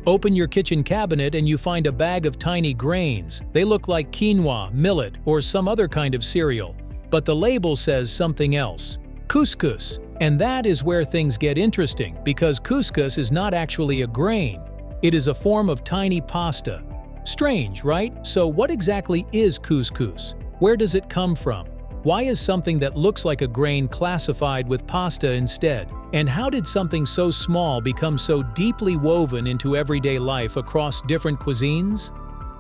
Open your kitchen cabinet and you find a bag of tiny grains. They look like quinoa, millet, or some other kind of cereal. But the label says something else. Couscous. And that is where things get interesting, because couscous is not actually a grain. It is a form of tiny pasta. Strange, right? So what exactly is couscous? Where does it come from? Why is something that looks like a grain classified with pasta instead? And how did something so small become so deeply woven into everyday life across different cuisines?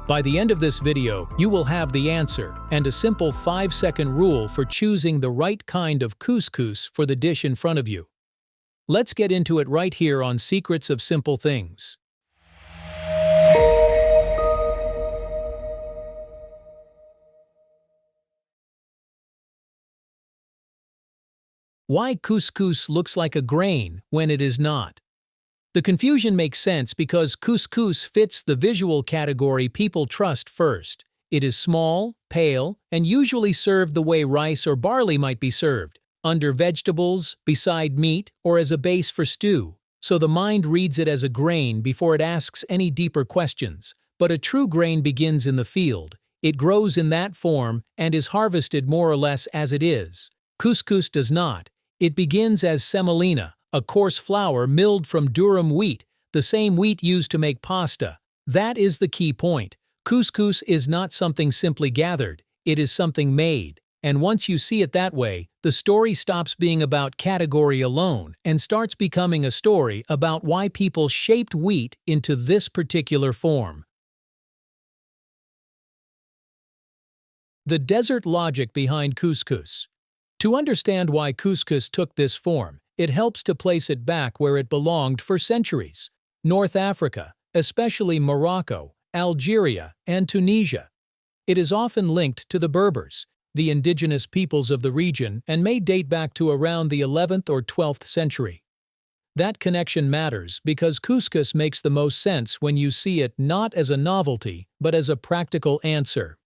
By the end of this video, you will have the answer and a simple 5-second rule for choosing the right kind of couscous for the dish in front of you. Let's get into it right here on Secrets of Simple Things. Why couscous looks like a grain when it is not? The confusion makes sense because couscous fits the visual category people trust first. It is small, pale, and usually served the way rice or barley might be served, under vegetables, beside meat, or as a base for stew. So the mind reads it as a grain before it asks any deeper questions. But a true grain begins in the field. It grows in that form and is harvested more or less as it is. Couscous does not. It begins as semolina, a coarse flour milled from durum wheat, the same wheat used to make pasta. That is the key point. Couscous is not something simply gathered, it is something made. And once you see it that way, the story stops being about category alone and starts becoming a story about why people shaped wheat into this particular form. The desert logic behind couscous. To understand why couscous took this form, it helps to place it back where it belonged for centuries. North Africa, especially Morocco, Algeria, and Tunisia. It is often linked to the Berbers, the indigenous peoples of the region, and may date back to around the 11th or 12th century. That connection matters because couscous makes the most sense when you see it not as a novelty, but as a practical answer.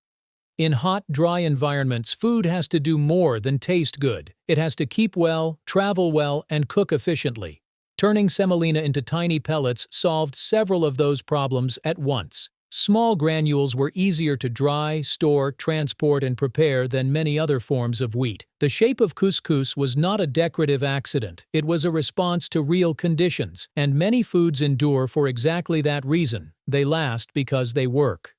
In hot, dry environments, food has to do more than taste good. It has to keep well, travel well, and cook efficiently. Turning semolina into tiny pellets solved several of those problems at once. Small granules were easier to dry, store, transport, and prepare than many other forms of wheat. The shape of couscous was not a decorative accident. It was a response to real conditions, and many foods endure for exactly that reason. They last because they work.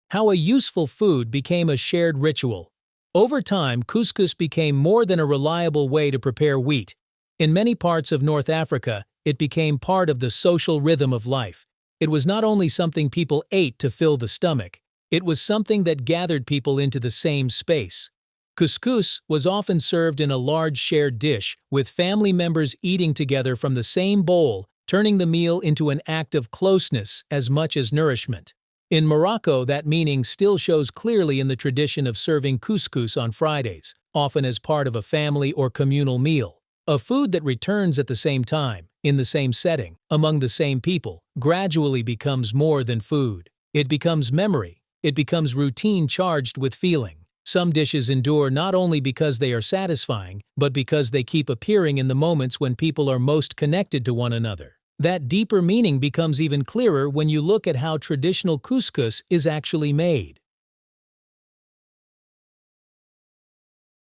How a useful food became a shared ritual. Over time, couscous became more than a reliable way to prepare wheat. In many parts of North Africa, it became part of the social rhythm of life. It was not only something people ate to fill the stomach, it was something that gathered people into the same space. Couscous was often served in a large shared dish, with family members eating together from the same bowl, turning the meal into an act of closeness as much as nourishment. In Morocco, that meaning still shows clearly in the tradition of serving couscous on Fridays, often as part of a family or communal meal. A food that returns at the same time, in the same setting, among the same people, gradually becomes more than food. It becomes memory. It becomes routine charged with feeling. Some dishes endure not only because they are satisfying, but because they keep appearing in the moments when people are most connected to one another. That deeper meaning becomes even clearer when you look at how traditional couscous is actually made.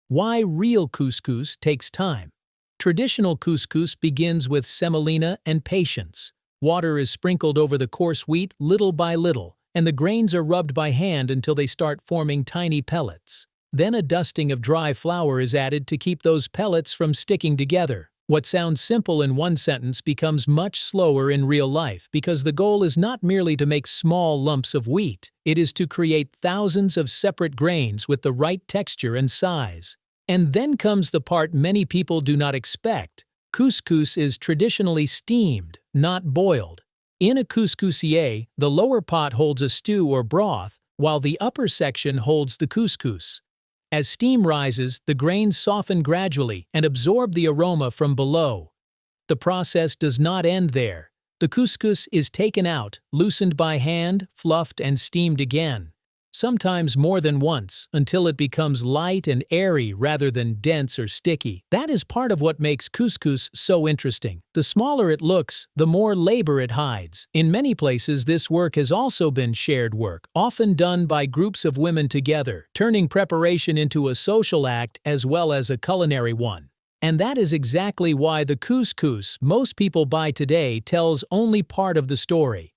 Why real couscous takes time. Traditional couscous begins with semolina and patience. Water is sprinkled over the coarse wheat little by little, and the grains are rubbed by hand until they start forming tiny pellets. Then a dusting of dry flour is added to keep those pellets from sticking together. What sounds simple in one sentence becomes much slower in real life because the goal is not merely to make small lumps of wheat, it is to create thousands of separate grains with the right texture and size. And then comes the part many people do not expect. Couscous is traditionally steamed, not boiled. In a couscousier, the lower pot holds a stew or broth, while the upper section holds the couscous. As steam rises, the grains soften gradually and absorb the aroma from below. The process does not end there. The couscous is taken out, loosened by hand, fluffed, and steamed again. sometimes more than once, until it becomes light and airy rather than dense or sticky. That is part of what makes couscous so interesting. The smaller it looks, the more labor it hides. In many places, this work has also been shared work, often done by groups of women together, turning preparation into a social act as well as a culinary one. And that is exactly why the couscous most people buy today tells only part of the story.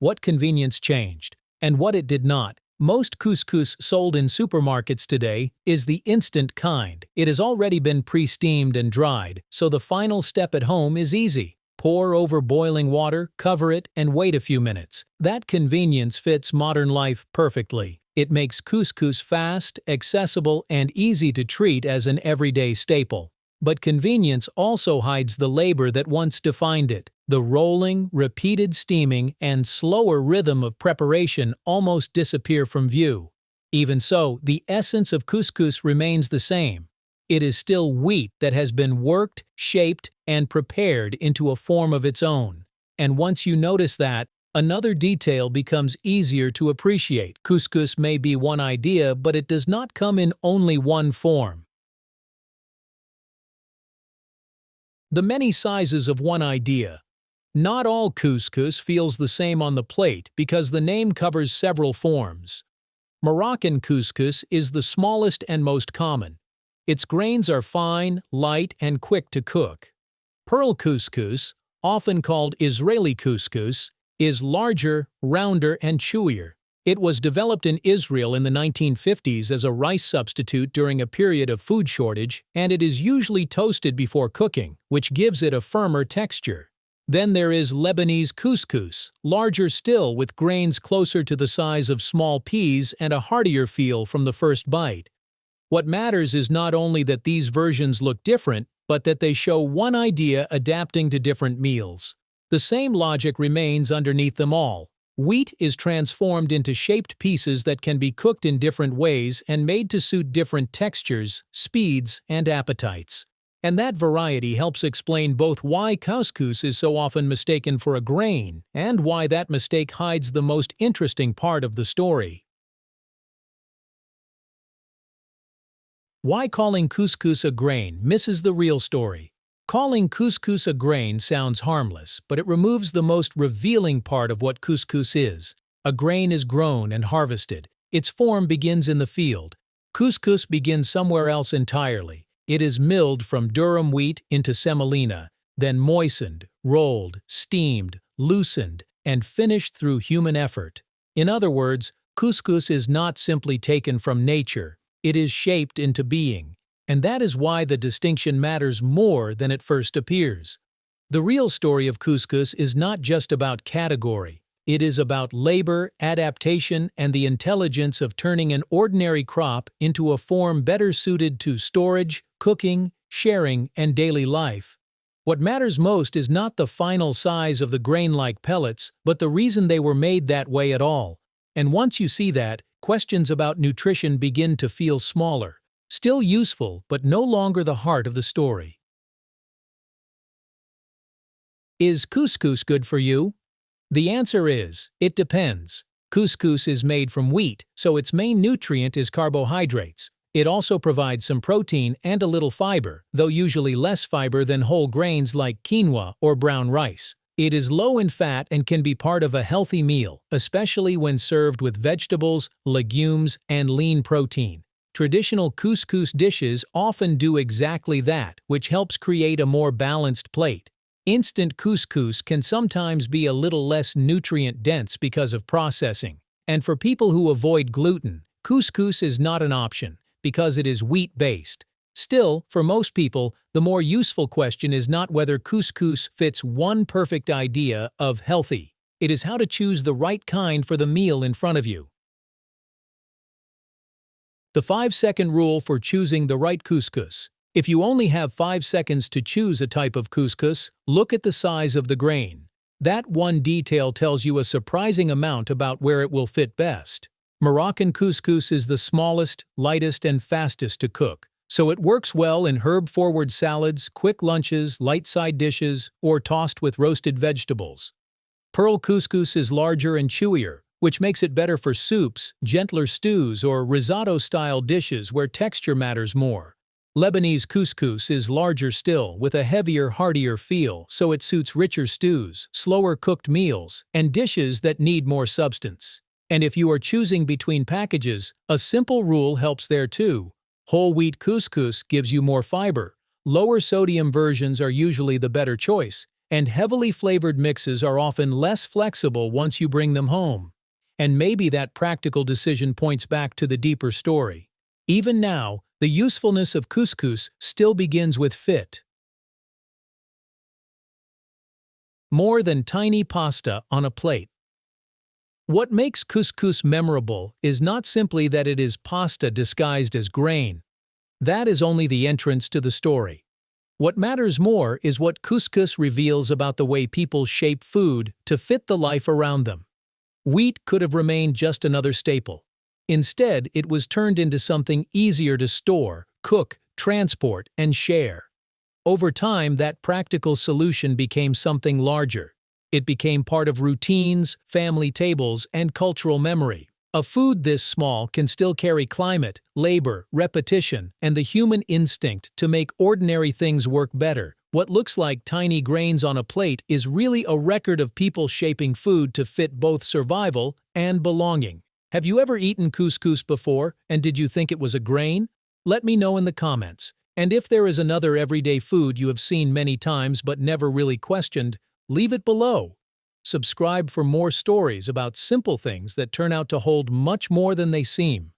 What convenience changed, and what it did not. Most couscous sold in supermarkets today is the instant kind. It has already been pre-steamed and dried, so the final step at home is easy. Pour over boiling water, cover it, and wait a few minutes. That convenience fits modern life perfectly. It makes couscous fast, accessible, and easy to treat as an everyday staple. But convenience also hides the labor that once defined it. The rolling, repeated steaming, and slower rhythm of preparation almost disappear from view. Even so, the essence of couscous remains the same. It is still wheat that has been worked, shaped, and prepared into a form of its own. And once you notice that, another detail becomes easier to appreciate. Couscous may be one idea, but it does not come in only one form. The many sizes of one idea. Not all couscous feels the same on the plate because the name covers several forms. Moroccan couscous is the smallest and most common. Its grains are fine, light, and quick to cook. Pearl couscous, often called Israeli couscous, is larger, rounder, and chewier. It was developed in Israel in the 1950s as a rice substitute during a period of food shortage, and it is usually toasted before cooking, which gives it a firmer texture. Then there is Lebanese couscous, larger still with grains closer to the size of small peas and a heartier feel from the first bite. What matters is not only that these versions look different, but that they show one idea adapting to different meals. The same logic remains underneath them all. Wheat is transformed into shaped pieces that can be cooked in different ways and made to suit different textures, speeds, and appetites. And that variety helps explain both why couscous is so often mistaken for a grain and why that mistake hides the most interesting part of the story. Why calling couscous a grain misses the real story. Calling couscous a grain sounds harmless, but it removes the most revealing part of what couscous is. A grain is grown and harvested. Its form begins in the field. Couscous begins somewhere else entirely. It is milled from durum wheat into semolina, then moistened, rolled, steamed, loosened, and finished through human effort. In other words, couscous is not simply taken from nature, it is shaped into being. And that is why the distinction matters more than it first appears. The real story of couscous is not just about category. It is about labor, adaptation, and the intelligence of turning an ordinary crop into a form better suited to storage, cooking, sharing, and daily life. What matters most is not the final size of the grain-like pellets, but the reason they were made that way at all. And once you see that, questions about nutrition begin to feel smaller. Still useful, but no longer the heart of the story. Is couscous good for you? The answer is, it depends. Couscous is made from wheat, so its main nutrient is carbohydrates. It also provides some protein and a little fiber, though usually less fiber than whole grains like quinoa or brown rice. It is low in fat and can be part of a healthy meal, especially when served with vegetables, legumes, and lean protein. Traditional couscous dishes often do exactly that, which helps create a more balanced plate. Instant couscous can sometimes be a little less nutrient-dense because of processing. And for people who avoid gluten, couscous is not an option, because it is wheat-based. Still, for most people, the more useful question is not whether couscous fits one perfect idea of healthy. It is how to choose the right kind for the meal in front of you. The 5-second rule for choosing the right couscous. If you only have 5 seconds to choose a type of couscous, look at the size of the grain. That one detail tells you a surprising amount about where it will fit best. Moroccan couscous is the smallest, lightest, and fastest to cook, so it works well in herb-forward salads, quick lunches, light side dishes, or tossed with roasted vegetables. Pearl couscous is larger and chewier, which makes it better for soups, gentler stews, or risotto-style dishes where texture matters more. Lebanese couscous is larger still, with a heavier, heartier feel, so it suits richer stews, slower cooked meals, and dishes that need more substance. And if you are choosing between packages, a simple rule helps there too. Whole wheat couscous gives you more fiber, lower sodium versions are usually the better choice, and heavily flavored mixes are often less flexible once you bring them home. And maybe that practical decision points back to the deeper story. Even now, the usefulness of couscous still begins with fit. More than tiny pasta on a plate. What makes couscous memorable is not simply that it is pasta disguised as grain. That is only the entrance to the story. What matters more is what couscous reveals about the way people shape food to fit the life around them. Wheat could have remained just another staple. Instead, it was turned into something easier to store, cook, transport, and share. Over time, that practical solution became something larger. It became part of routines, family tables, and cultural memory. A food this small can still carry climate, labor, repetition, and the human instinct to make ordinary things work better. What looks like tiny grains on a plate is really a record of people shaping food to fit both survival and belonging. Have you ever eaten couscous before, and did you think it was a grain? Let me know in the comments. And if there is another everyday food you have seen many times but never really questioned, leave it below. Subscribe for more stories about simple things that turn out to hold much more than they seem.